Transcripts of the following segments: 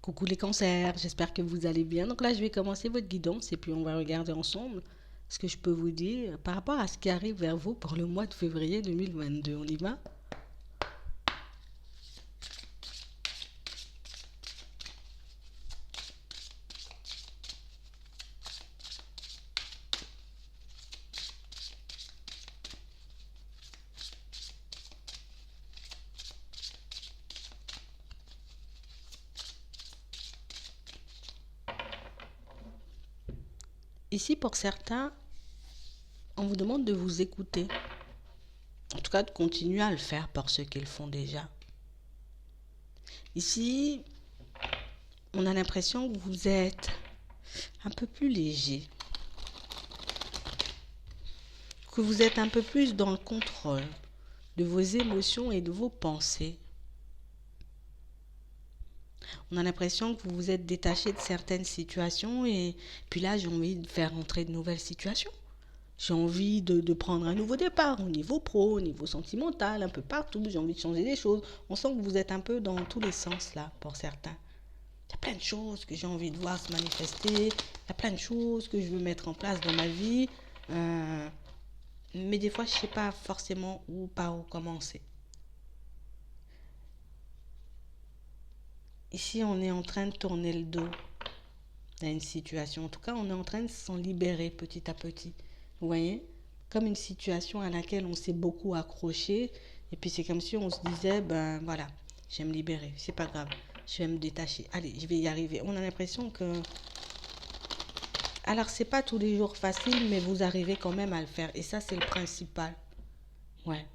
Coucou les cancers, j'espère que vous allez bien. Donc là, je vais commencer votre guidance et puis on va regarder ensemble ce que je peux vous dire par rapport à ce qui arrive vers vous pour le mois de février 2022. On y va? Ici, pour certains, on vous demande de vous écouter. En tout cas, de continuer à le faire par ceux qui le font déjà. Ici, on a l'impression que vous êtes un peu plus léger, que vous êtes un peu plus dans le contrôle de vos émotions et de vos pensées. On a l'impression que vous vous êtes détaché de certaines situations et puis là, j'ai envie de faire entrer de nouvelles situations. J'ai envie de prendre un nouveau départ au niveau pro, au niveau sentimental, un peu partout. J'ai envie de changer des choses. On sent que vous êtes un peu dans tous les sens là, pour certains. Il y a plein de choses que j'ai envie de voir se manifester. Il y a plein de choses que je veux mettre en place dans ma vie. Euh, mais des fois, je ne sais pas forcément par où commencer. Ici, on est en train de tourner le dos à une situation. En tout cas, on est en train de s'en libérer petit à petit. Vous voyez? Comme une situation à laquelle on s'est beaucoup accroché. Et puis c'est comme si on se disait, ben voilà, je vais me libérer. C'est pas grave. Je vais me détacher. Allez, je vais y arriver. On a l'impression que... Alors, c'est pas tous les jours facile, mais vous arrivez quand même à le faire. Et ça, c'est le principal. Ouais.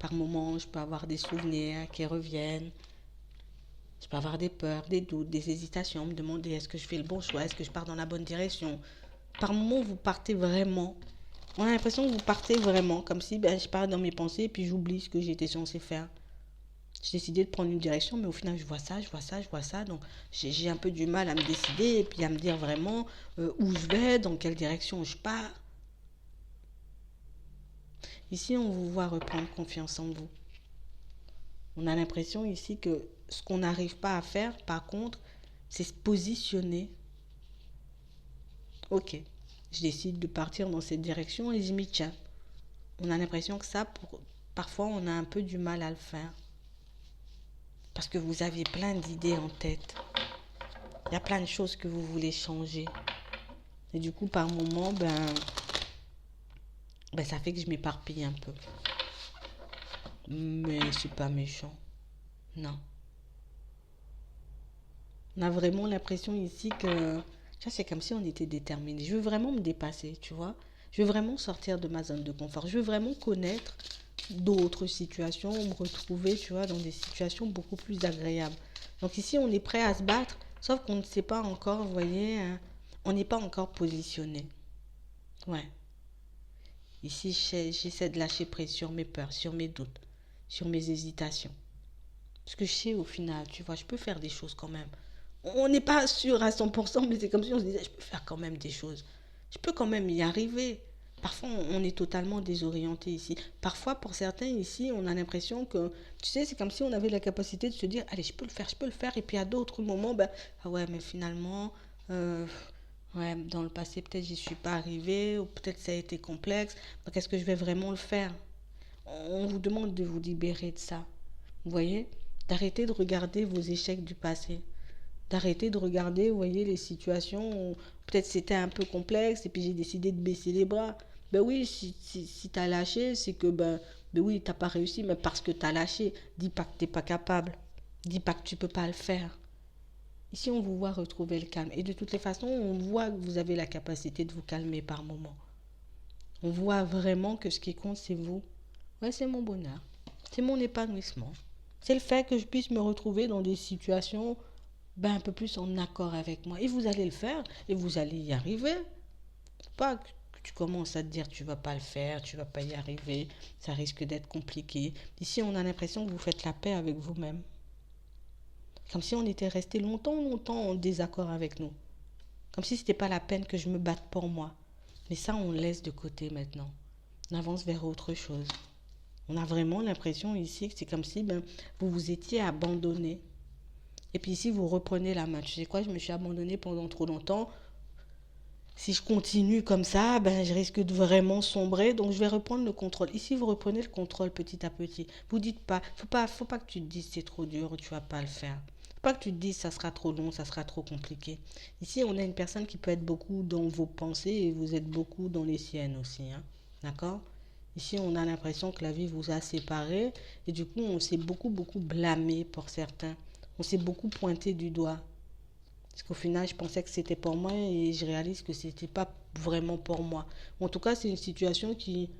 Par moments, je peux avoir des souvenirs qui reviennent. Je peux avoir des peurs, des doutes, des hésitations, me demander est-ce que je fais le bon choix, est-ce que je pars dans la bonne direction. Par moments, vous partez vraiment. On a l'impression que vous partez vraiment, comme si je pars dans mes pensées et puis j'oublie ce que j'étais censé faire. J'ai décidé de prendre une direction, mais au final, je vois ça, je vois ça, je vois ça. Donc, j'ai un peu du mal à me décider et puis à me dire vraiment où je vais, dans quelle direction je pars. Ici, on vous voit reprendre confiance en vous. On a l'impression ici que ce qu'on n'arrive pas à faire, par contre, c'est se positionner. Ok, je décide de partir dans cette direction et je m'y tiens. On a l'impression que ça, parfois, on a un peu du mal à le faire. Parce que vous avez plein d'idées en tête. Il y a plein de choses que vous voulez changer. Et du coup, par moment, ça fait que je m'éparpille un peu. Mais c'est pas méchant. Non. On a vraiment l'impression ici que... Ça, c'est comme si on était déterminé. Je veux vraiment me dépasser, tu vois. Je veux vraiment sortir de ma zone de confort. Je veux vraiment connaître d'autres situations, me retrouver, tu vois, dans des situations beaucoup plus agréables. Donc ici, on est prêt à se battre, sauf qu'on ne sait pas encore, vous voyez, hein, on n'est pas encore positionné. Ouais. Ici, j'essaie de lâcher prise sur mes peurs, sur mes doutes, sur mes hésitations. Parce que je sais au final, tu vois, je peux faire des choses quand même. On n'est pas sûr à 100%, mais c'est comme si on se disait, je peux faire quand même des choses. Je peux quand même y arriver. Parfois, on est totalement désorienté ici. Parfois, pour certains ici, on a l'impression que, tu sais, c'est comme si on avait la capacité de se dire, allez, je peux le faire, je peux le faire. Et puis à d'autres moments, ah ouais, mais finalement, euh, ouais, dans le passé, peut-être j'y suis pas arrivée, ou peut-être ça a été complexe. Donc, est-ce que je vais vraiment le faire? On vous demande de vous libérer de ça. Vous voyez? D'arrêter de regarder vos échecs du passé. D'arrêter de regarder, vous voyez, les situations où peut-être c'était un peu complexe et puis j'ai décidé de baisser les bras. Ben oui, si tu as lâché, c'est que, ben oui, tu n'as pas réussi, mais parce que tu as lâché. Dis pas que tu n'es pas capable. Dis pas que tu ne peux pas le faire. Ici, on vous voit retrouver le calme. Et de toutes les façons, on voit que vous avez la capacité de vous calmer par moments. On voit vraiment que ce qui compte, c'est vous. Ouais, c'est mon bonheur. C'est mon épanouissement. C'est le fait que je puisse me retrouver dans des situations un peu plus en accord avec moi. Et vous allez le faire et vous allez y arriver. Pas que tu commences à te dire tu vas pas le faire, tu vas pas y arriver, ça risque d'être compliqué. Ici, on a l'impression que vous faites la paix avec vous-même. Comme si on était resté longtemps, longtemps en désaccord avec nous. Comme si c'était pas la peine que je me batte pour moi. Mais ça, on laisse de côté maintenant. On avance vers autre chose. On a vraiment l'impression ici que c'est comme si vous vous étiez abandonné. Et puis ici, vous reprenez la main. Tu sais quoi, je me suis abandonnée pendant trop longtemps. Si je continue comme ça, ben, je risque de vraiment sombrer. Donc, je vais reprendre le contrôle. Ici, vous reprenez le contrôle petit à petit. Vous dites pas, faut pas que tu te dises c'est trop dur ou tu vas pas le faire. Faut pas que tu te dises ça sera trop long, ça sera trop compliqué. Ici, on a une personne qui peut être beaucoup dans vos pensées et vous êtes beaucoup dans les siennes aussi, hein. D'accord? Ici, on a l'impression que la vie vous a séparés et du coup, on s'est beaucoup blâmé pour certains. On s'est beaucoup pointé du doigt. Parce qu'au final, je pensais que c'était pour moi et je réalise que c'était pas vraiment pour moi. En tout cas, c'est une situation qui,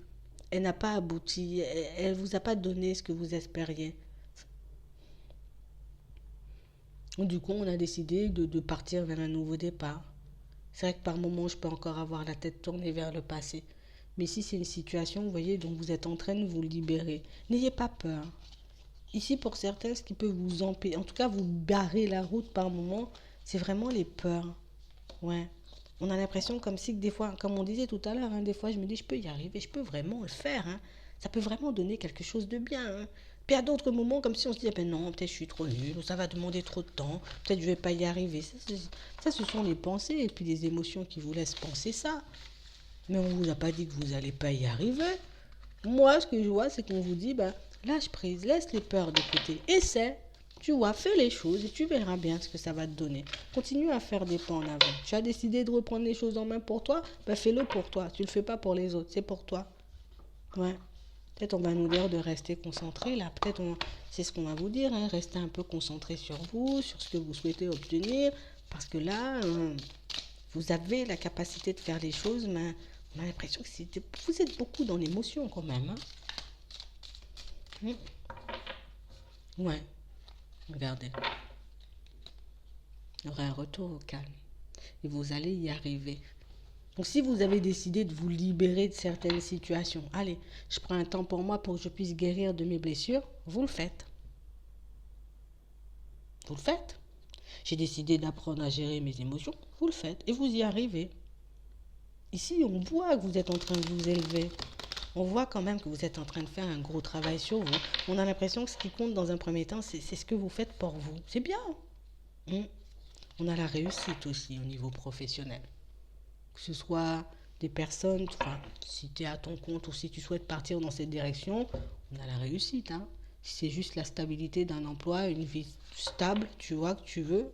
elle n'a pas abouti. Elle vous a pas donné ce que vous espériez. Du coup, on a décidé de partir vers un nouveau départ. C'est vrai que par moments, je peux encore avoir la tête tournée vers le passé. Mais si c'est une situation, vous voyez, dont vous êtes en train de vous libérer, n'ayez pas peur. Ici, pour certains, ce qui peut vous empêcher, en tout cas vous barrer la route par moment, c'est vraiment les peurs. Ouais. On a l'impression comme si, des fois, comme on disait tout à l'heure, hein, des fois je me dis, je peux y arriver, je peux vraiment le faire, hein. Ça peut vraiment donner quelque chose de bien, hein. Puis à d'autres moments, comme si on se dit, ah ben non, peut-être je suis trop nul, ou ça va demander trop de temps, peut-être je vais pas y arriver. Ça, ce sont les pensées et puis les émotions qui vous laissent penser ça. Mais on vous a pas dit que vous n'allez pas y arriver. Moi, ce que je vois, c'est qu'on vous dit, ben, lâche prise, laisse les peurs de côté, essaie. Tu vois, fais les choses et tu verras bien ce que ça va te donner. Continue à faire des pas en avant. Tu as décidé de reprendre les choses en main pour toi, ben fais-le pour toi. Tu le fais pas pour les autres, c'est pour toi. Ouais. Peut-être on va nous dire de rester concentré là. C'est ce qu'on va vous dire, hein. Restez un peu concentré sur vous, sur ce que vous souhaitez obtenir. Parce que là, vous avez la capacité de faire les choses, mais on a l'impression que vous êtes beaucoup dans l'émotion quand même, hein. Ouais, regardez. Il y aura un retour au calme. Et vous allez y arriver. Donc si vous avez décidé de vous libérer de certaines situations, allez, je prends un temps pour moi pour que je puisse guérir de mes blessures, vous le faites. Vous le faites. J'ai décidé d'apprendre à gérer mes émotions, vous le faites. Et vous y arrivez. Ici, on voit que vous êtes en train de vous élever. On voit quand même que vous êtes en train de faire un gros travail sur vous. On a l'impression que ce qui compte dans un premier temps, c'est ce que vous faites pour vous. C'est bien. On a la réussite aussi au niveau professionnel. Que ce soit des personnes, enfin, si tu es à ton compte ou si tu souhaites partir dans cette direction, on a la réussite, hein. Si c'est juste la stabilité d'un emploi, une vie stable, tu vois, que tu veux,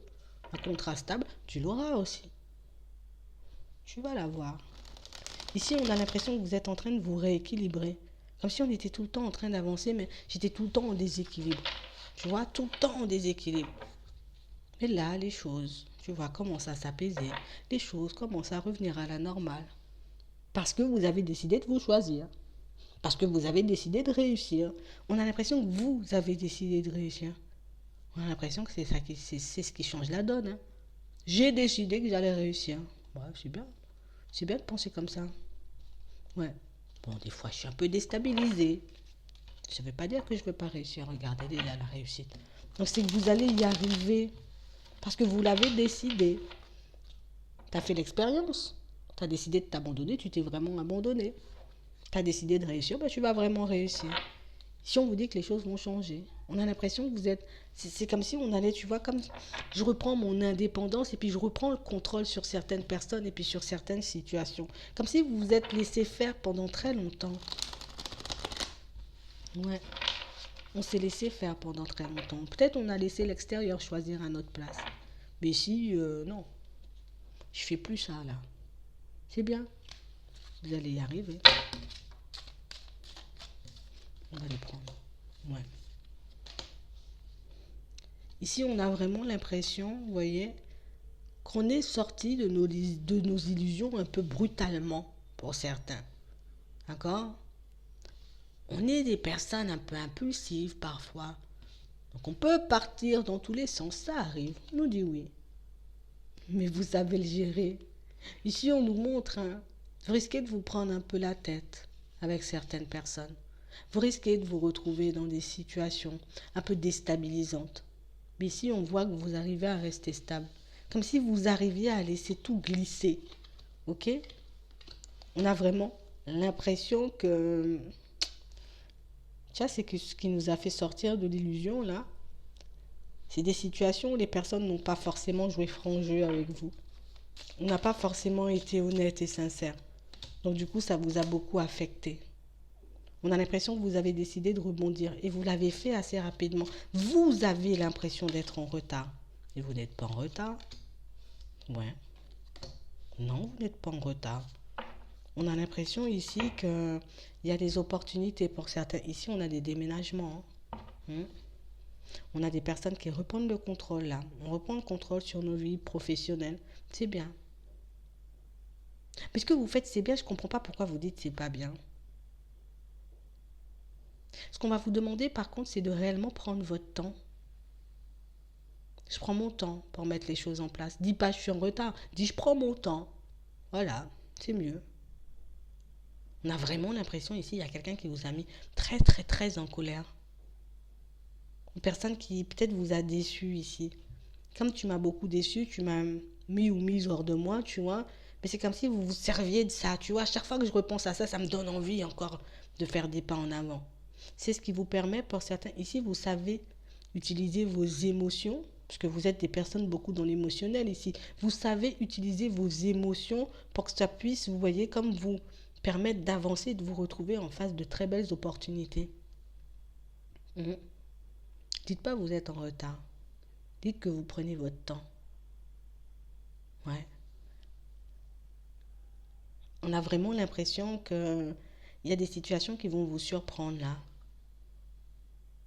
un contrat stable, tu l'auras aussi. Tu vas l'avoir. Ici, on a l'impression que vous êtes en train de vous rééquilibrer. Comme si on était tout le temps en train d'avancer, mais j'étais tout le temps en déséquilibre. Tu vois, tout le temps en déséquilibre. Et là, les choses, tu vois, commencent à s'apaiser. Les choses commencent à revenir à la normale. Parce que vous avez décidé de vous choisir. Parce que vous avez décidé de réussir. On a l'impression que vous avez décidé de réussir. On a l'impression que c'est ce qui change la donne, hein. J'ai décidé que j'allais réussir. Ouais, c'est bien. C'est bien de penser comme ça. Ouais. Bon, des fois, je suis un peu déstabilisée. Ça ne veut pas dire que je ne veux pas réussir. Regardez déjà la réussite. Donc, c'est que vous allez y arriver. Parce que vous l'avez décidé. Tu as fait l'expérience. Tu as décidé de t'abandonner, tu t'es vraiment abandonné. Tu as décidé de réussir, ben tu vas vraiment réussir. Si on vous dit que les choses vont changer, on a l'impression que vous êtes... C'est comme si on allait, tu vois, comme je reprends mon indépendance et puis je reprends le contrôle sur certaines personnes et puis sur certaines situations. Comme si vous vous êtes laissé faire pendant très longtemps. Ouais. On s'est laissé faire pendant très longtemps. Peut-être on a laissé l'extérieur choisir à notre place. Mais ici, non. Je fais plus ça, là. C'est bien. Vous allez y arriver. On va les prendre. Ouais. Ici, on a vraiment l'impression, vous voyez, qu'on est sorti de nos illusions un peu brutalement, pour certains. D'accord? On est des personnes un peu impulsives parfois. Donc on peut partir dans tous les sens, ça arrive. On nous dit oui. Mais vous savez le gérer. Ici, on nous montre, hein, vous risquez de vous prendre un peu la tête avec certaines personnes. Vous risquez de vous retrouver dans des situations un peu déstabilisantes. Mais ici, on voit que vous arrivez à rester stable. Comme si vous arriviez à laisser tout glisser. Ok? On a vraiment l'impression que... Tu vois, c'est ce qui nous a fait sortir de l'illusion, là. C'est des situations où les personnes n'ont pas forcément joué franc jeu avec vous. On n'a pas forcément été honnête et sincère. Donc du coup, ça vous a beaucoup affecté. On a l'impression que vous avez décidé de rebondir et vous l'avez fait assez rapidement. Vous avez l'impression d'être en retard. Et vous n'êtes pas en retard. Ouais. Non, vous n'êtes pas en retard. On a l'impression ici qu'il y a des opportunités pour certains. Ici, on a des déménagements. Hein. On a des personnes qui reprennent le contrôle là. On reprend le contrôle sur nos vies professionnelles. C'est bien. Mais ce que vous faites, c'est bien. Je ne comprends pas pourquoi vous dites que c'est pas bien. Ce qu'on va vous demander, par contre, c'est de réellement prendre votre temps. Je prends mon temps pour mettre les choses en place. Dis pas je suis en retard. Dis je prends mon temps. Voilà, c'est mieux. On a vraiment l'impression ici, il y a quelqu'un qui vous a mis très très très en colère. Une personne qui peut-être vous a déçu ici. Comme tu m'as beaucoup déçu, tu m'as mis ou mise hors de moi, tu vois. Mais c'est comme si vous vous serviez de ça, tu vois. À chaque fois que je repense à ça, ça me donne envie encore de faire des pas en avant. C'est ce qui vous permet, pour certains, ici, vous savez utiliser vos émotions, parce que vous êtes des personnes beaucoup dans l'émotionnel ici. Vous savez utiliser vos émotions pour que ça puisse, vous voyez, comme vous permettre d'avancer, de vous retrouver en face de très belles opportunités. Mhm. Dites pas vous êtes en retard. Dites que vous prenez votre temps. Ouais. On a vraiment l'impression que il y a des situations qui vont vous surprendre là.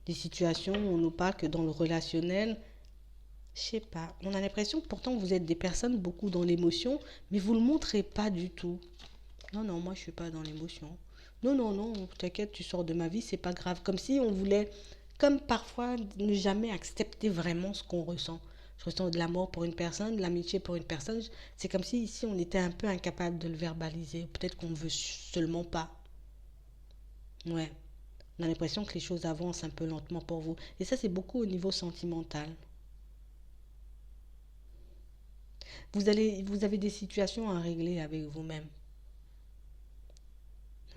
Des situations où on nous parle que dans le relationnel, je sais pas. On a l'impression que pourtant vous êtes des personnes beaucoup dans l'émotion, mais vous ne le montrez pas du tout. Non, non, moi je suis pas dans l'émotion. Non, non, non, t'inquiète, tu sors de ma vie, c'est pas grave. Comme si on voulait, comme parfois, ne jamais accepter vraiment ce qu'on ressent. Je ressens de l'amour pour une personne, de l'amitié pour une personne. C'est comme si ici on était un peu incapable de le verbaliser. Peut-être qu'on ne veut seulement pas. Ouais. On a l'impression que les choses avancent un peu lentement pour vous. Et ça, c'est beaucoup au niveau sentimental. Vous avez des situations à régler avec vous-même.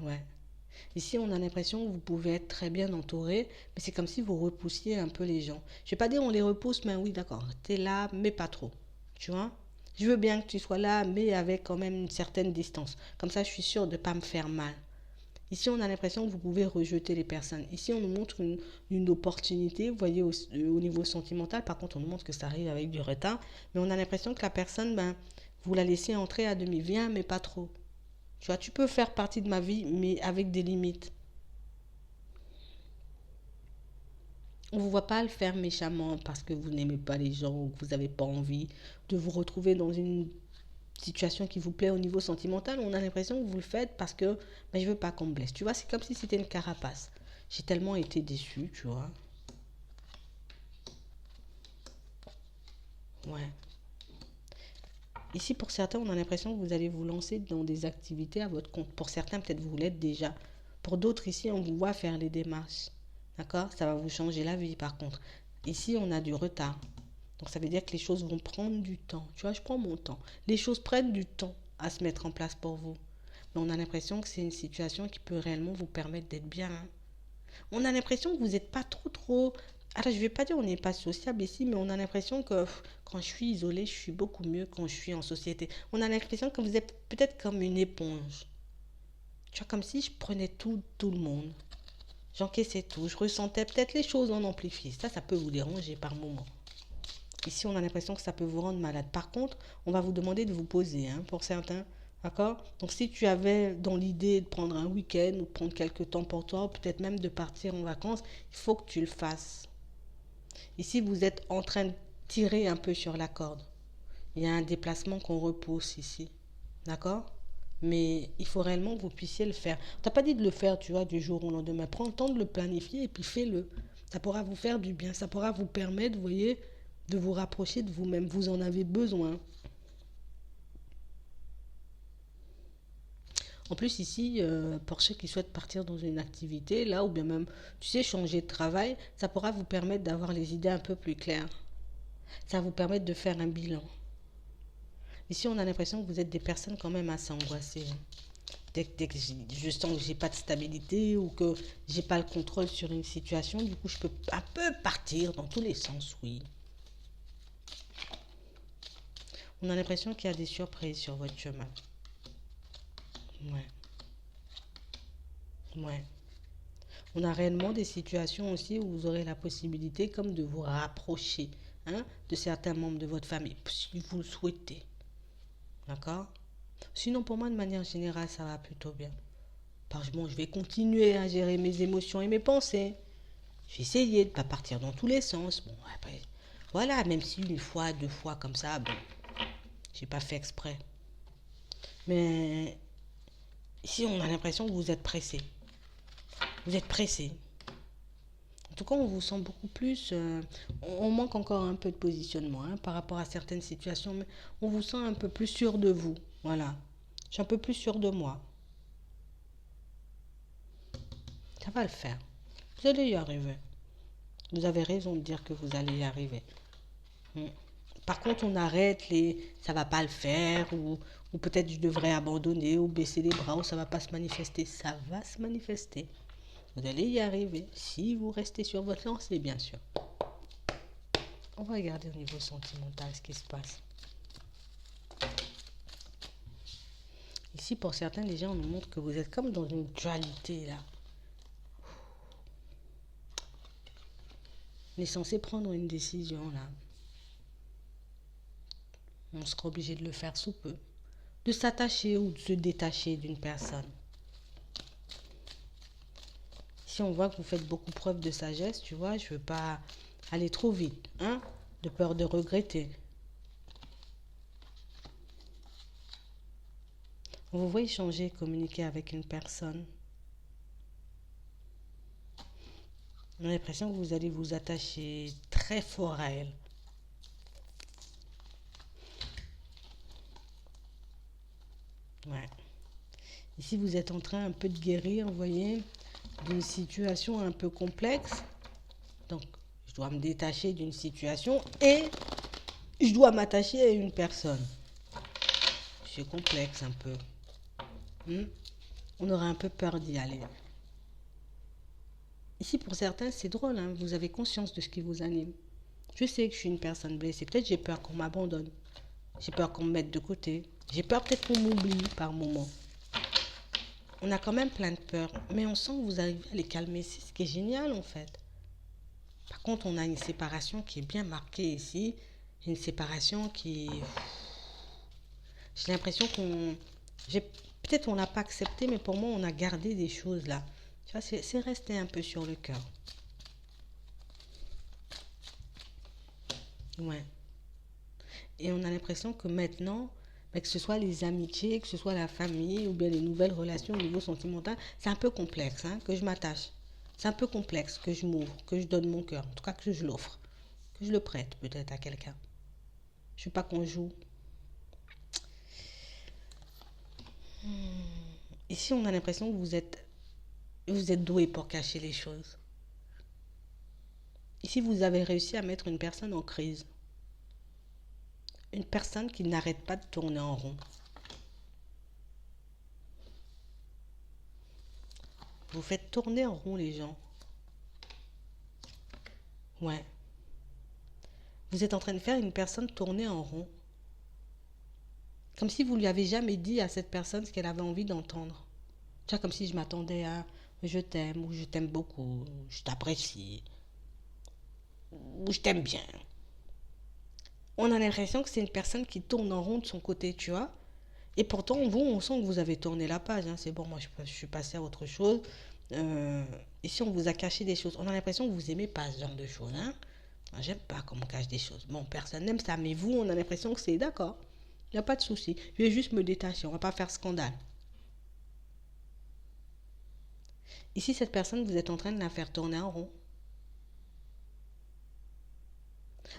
Ouais. Ici, on a l'impression que vous pouvez être très bien entouré, mais c'est comme si vous repoussiez un peu les gens. Je vais pas dire on les repousse, mais oui, d'accord, tu es là, mais pas trop. Tu vois? Je veux bien que tu sois là, mais avec quand même une certaine distance. Comme ça, je suis sûre de ne pas me faire mal. Ici, on a l'impression que vous pouvez rejeter les personnes. Ici, on nous montre une opportunité, vous voyez, au niveau sentimental. Par contre, on nous montre que ça arrive avec du retard. Mais on a l'impression que la personne, ben, vous la laissez entrer à demi. Viens, mais pas trop. Tu vois, tu peux faire partie de ma vie, mais avec des limites. On ne vous voit pas le faire méchamment parce que vous n'aimez pas les gens ou que vous n'avez pas envie de vous retrouver dans une situation qui vous plaît au niveau sentimental. On a l'impression que vous le faites parce que ben, je ne veux pas qu'on me blesse. Tu vois, c'est comme si c'était une carapace. J'ai tellement été déçue, tu vois. Ouais. Ici, pour certains, on a l'impression que vous allez vous lancer dans des activités à votre compte. Pour certains, peut-être vous l'êtes déjà. Pour d'autres, ici, on vous voit faire les démarches. D'accord? Ça va vous changer la vie, par contre. Ici, on a du retard. Donc, ça veut dire que les choses vont prendre du temps. Tu vois, je prends mon temps. Les choses prennent du temps à se mettre en place pour vous. Mais on a l'impression que c'est une situation qui peut réellement vous permettre d'être bien. Hein. On a l'impression que vous n'êtes pas trop. Alors, je ne vais pas dire on n'est pas sociable ici, mais on a l'impression que quand je suis isolée, je suis beaucoup mieux quand je suis en société. On a l'impression que vous êtes peut-être comme une éponge. Tu vois, comme si je prenais tout le monde. J'encaissais tout. Je ressentais peut-être les choses en amplifié. Ça peut vous déranger par moment. Ici, on a l'impression que ça peut vous rendre malade. Par contre, on va vous demander de vous poser, hein, pour certains. D'accord? Donc, si tu avais dans l'idée de prendre un week-end ou de prendre quelques temps pour toi, ou peut-être même de partir en vacances, il faut que tu le fasses. Ici, vous êtes en train de tirer un peu sur la corde. Il y a un déplacement qu'on repousse ici. D'accord? Mais il faut réellement que vous puissiez le faire. On t'a pas dit de le faire, tu vois, du jour au lendemain. Prends le temps de le planifier et puis fais-le. Ça pourra vous faire du bien. Ça pourra vous permettre, vous voyez, de vous rapprocher de vous-même. Vous en avez besoin. En plus, ici, pour ceux qui souhaitent partir dans une activité, là, ou bien même, tu sais, changer de travail, ça pourra vous permettre d'avoir les idées un peu plus claires. Ça va vous permettre de faire un bilan. Ici, on a l'impression que vous êtes des personnes quand même assez angoissées. Dès que je sens que j'ai pas de stabilité ou que j'ai pas le contrôle sur une situation, du coup, je peux un peu partir dans tous les sens, oui. On a l'impression qu'il y a des surprises sur votre chemin. Ouais, ouais. On a réellement des situations aussi où vous aurez la possibilité comme de vous rapprocher, hein, de certains membres de votre famille, si vous le souhaitez. D'accord? Sinon, pour moi, de manière générale, ça va plutôt bien. Parce que bon, je vais continuer à gérer mes émotions et mes pensées. Je vais essayer de ne pas partir dans tous les sens. Bon, après, voilà, même si une fois, deux fois comme ça, bon, j'ai pas fait exprès. Mais ici, on a l'impression que vous êtes pressé. Vous êtes pressé. En tout cas, on vous sent beaucoup plus. On manque encore un peu de positionnement, hein, par rapport à certaines situations, mais on vous sent un peu plus sûr de vous. Voilà. Je suis un peu plus sûr de moi. Ça va le faire. Vous allez y arriver. Vous avez raison de dire que vous allez y arriver. Mm. Par contre, on arrête les ça va pas le faire ou peut-être je devrais abandonner ou baisser les bras ou ça va pas se manifester. Ça va se manifester. Vous allez y arriver si vous restez sur votre lancée, bien sûr. On va regarder au niveau sentimental ce qui se passe. Ici, pour certains, déjà, on nous montre que vous êtes comme dans une dualité, là. On est censé prendre une décision, là. On sera obligé de le faire sous peu. De s'attacher ou de se détacher d'une personne. Si on voit que vous faites beaucoup preuve de sagesse, tu vois, je veux pas aller trop vite, hein, de peur de regretter. On vous voit échanger, communiquer avec une personne. On a l'impression que vous allez vous attacher très fort à elle. Ouais. Ici, vous êtes en train un peu de guérir, vous voyez, d'une situation un peu complexe. Donc, je dois me détacher d'une situation et je dois m'attacher à une personne. C'est complexe un peu. On aurait un peu peur d'y aller. Ici, pour certains, c'est drôle, hein, vous avez conscience de ce qui vous anime. Je sais que je suis une personne blessée. Peut-être j'ai peur qu'on m'abandonne. J'ai peur qu'on me mette de côté. J'ai peur peut-être qu'on m'oublie par moment. On a quand même plein de peurs, mais on sent que vous arrivez à les calmer. C'est ce qui est génial en fait. Par contre, on a une séparation qui est bien marquée ici. Une séparation qui... J'ai l'impression qu'on... Peut-être on n'a pas accepté, mais pour moi, on a gardé des choses là. Tu vois, c'est resté un peu sur le cœur. Ouais. Et on a l'impression que maintenant, que ce soit les amitiés, que ce soit la famille ou bien les nouvelles relations au niveau sentimental, c'est un peu complexe, hein, que je m'attache. C'est un peu complexe que je m'ouvre, que je donne mon cœur. En tout cas, que je l'offre. Que je le prête peut-être à quelqu'un. Je ne veux pas qu'on joue. Ici, on a l'impression que vous êtes doué pour cacher les choses. Ici, vous avez réussi à mettre une personne en crise. Une personne qui n'arrête pas de tourner en rond. Vous faites tourner en rond les gens. Ouais. Vous êtes en train de faire une personne tourner en rond. Comme si vous lui avez jamais dit à cette personne ce qu'elle avait envie d'entendre. Tu vois, comme si je m'attendais à je t'aime ou je t'aime beaucoup, je t'apprécie ou je t'aime bien. On a l'impression que c'est une personne qui tourne en rond de son côté, tu vois. Et pourtant, vous, on sent que vous avez tourné la page, hein. C'est bon, moi je suis passé à autre chose. Ici, on vous a caché des choses. On a l'impression que vous aimez pas ce genre de choses, hein. Moi, j'aime pas qu'on me cache des choses. Bon, personne n'aime ça, mais vous, on a l'impression que c'est d'accord. Il n'y a pas de souci. Je vais juste me détacher, on va pas faire scandale. Ici, cette personne, vous êtes en train de la faire tourner en rond.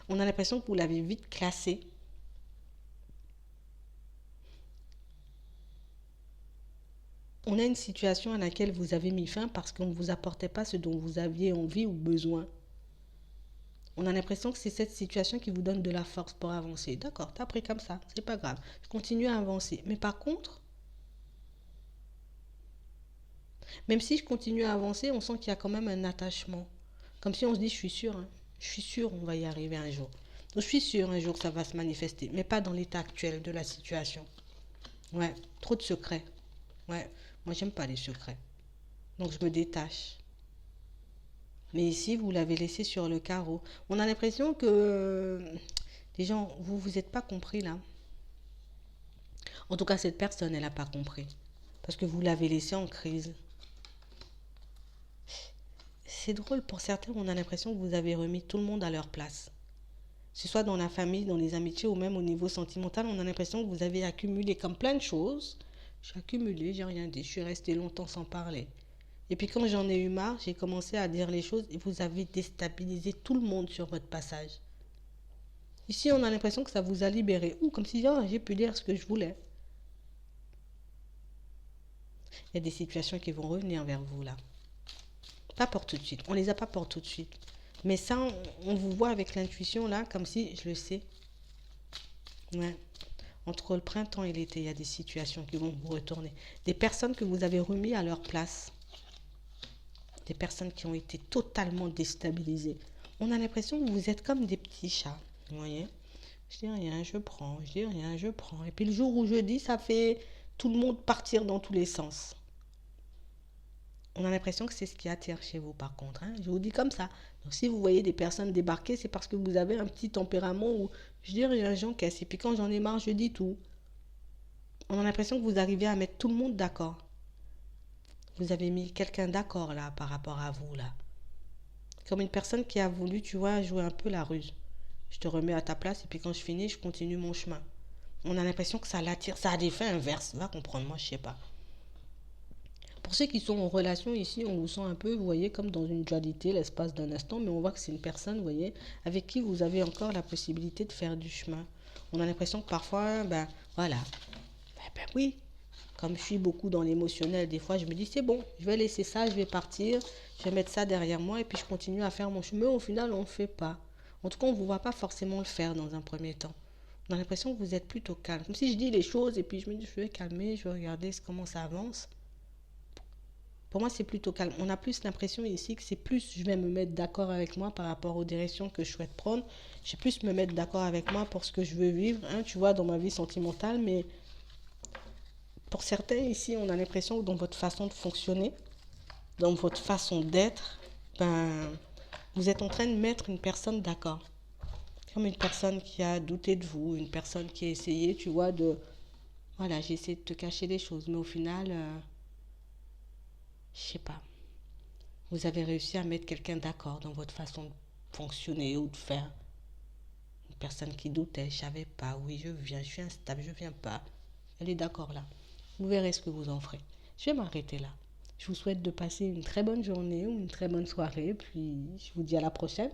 On a l'impression que vous l'avez vite classée. On a une situation à laquelle vous avez mis fin parce qu'on ne vous apportait pas ce dont vous aviez envie ou besoin. On a l'impression que c'est cette situation qui vous donne de la force pour avancer. D'accord, t'as pris comme ça, c'est pas grave. Je continue à avancer. Mais par contre, même si je continue à avancer, on sent qu'il y a quand même un attachement. Comme si on se dit, je suis sûr, hein, je suis sûr, on va y arriver un jour. Donc, je suis sûre un jour que ça va se manifester, mais pas dans l'état actuel de la situation. Ouais, trop de secrets. Ouais, moi j'aime pas les secrets. Donc je me détache. Mais ici, vous l'avez laissé sur le carreau. On a l'impression que les gens, vous vous êtes pas compris là. En tout cas, cette personne, elle n'a pas compris. Parce que vous l'avez laissé en crise. C'est drôle, pour certains, on a l'impression que vous avez remis tout le monde à leur place. Que ce soit dans la famille, dans les amitiés ou même au niveau sentimental, on a l'impression que vous avez accumulé comme plein de choses. J'ai accumulé, j'ai rien dit, je suis restée longtemps sans parler. Et puis quand j'en ai eu marre, j'ai commencé à dire les choses et vous avez déstabilisé tout le monde sur votre passage. Ici, on a l'impression que ça vous a libéré. Ou comme si oh, j'ai pu dire ce que je voulais. Il y a des situations qui vont revenir vers vous là. Pas pour tout de suite. On les a pas pour tout de suite. Mais ça, on vous voit avec l'intuition là, comme si je le sais. Ouais. Entre le printemps et l'été, il y a des situations qui vont vous retourner. Des personnes que vous avez remis à leur place. Des personnes qui ont été totalement déstabilisées. On a l'impression que vous êtes comme des petits chats. Vous voyez? Je dis rien, je prends. Je dis rien, je prends. Et puis le jour où je dis, ça fait tout le monde partir dans tous les sens. On a l'impression que c'est ce qui attire chez vous par contre. Hein. Je vous dis comme ça. Donc si vous voyez des personnes débarquer, c'est parce que vous avez un petit tempérament où je dis rien, j'encaisse. Et puis quand j'en ai marre, je dis tout. On a l'impression que vous arrivez à mettre tout le monde d'accord. Vous avez mis quelqu'un d'accord là par rapport à vous là. Comme une personne qui a voulu, tu vois, jouer un peu la ruse. Je te remets à ta place et puis quand je finis, je continue mon chemin. On a l'impression que ça l'attire. Ça a des faits inverses. Va comprendre, moi je sais pas. Pour ceux qui sont en relation ici, on vous sent un peu, vous voyez, comme dans une dualité l'espace d'un instant, mais on voit que c'est une personne, vous voyez, avec qui vous avez encore la possibilité de faire du chemin. On a l'impression que parfois, ben voilà, ben oui, comme je suis beaucoup dans l'émotionnel, des fois je me dis c'est bon, je vais laisser ça, je vais partir, je vais mettre ça derrière moi et puis je continue à faire mon chemin. Au final, on ne le fait pas. En tout cas, on ne vous voit pas forcément le faire dans un premier temps. On a l'impression que vous êtes plutôt calme. Comme si je dis les choses et puis je me dis je vais calmer, je vais regarder comment ça avance. Pour moi, c'est plutôt calme. On a plus l'impression ici que c'est plus je vais me mettre d'accord avec moi par rapport aux directions que je souhaite prendre. Je vais plus me mettre d'accord avec moi pour ce que je veux vivre, hein, tu vois, dans ma vie sentimentale. Mais pour certains ici, on a l'impression que dans votre façon de fonctionner, dans votre façon d'être, ben, vous êtes en train de mettre une personne d'accord. Comme une personne qui a douté de vous, une personne qui a essayé, tu vois, de... Voilà, j'ai essayé de te cacher des choses, mais au final, je sais pas. Vous avez réussi à mettre quelqu'un d'accord dans votre façon de fonctionner ou de faire. Une personne qui doutait, je savais pas, oui, je viens, je suis instable, je viens pas. Elle est d'accord là. Vous verrez ce que vous en ferez. Je vais m'arrêter là. Je vous souhaite de passer une très bonne journée ou une très bonne soirée, puis je vous dis à la prochaine.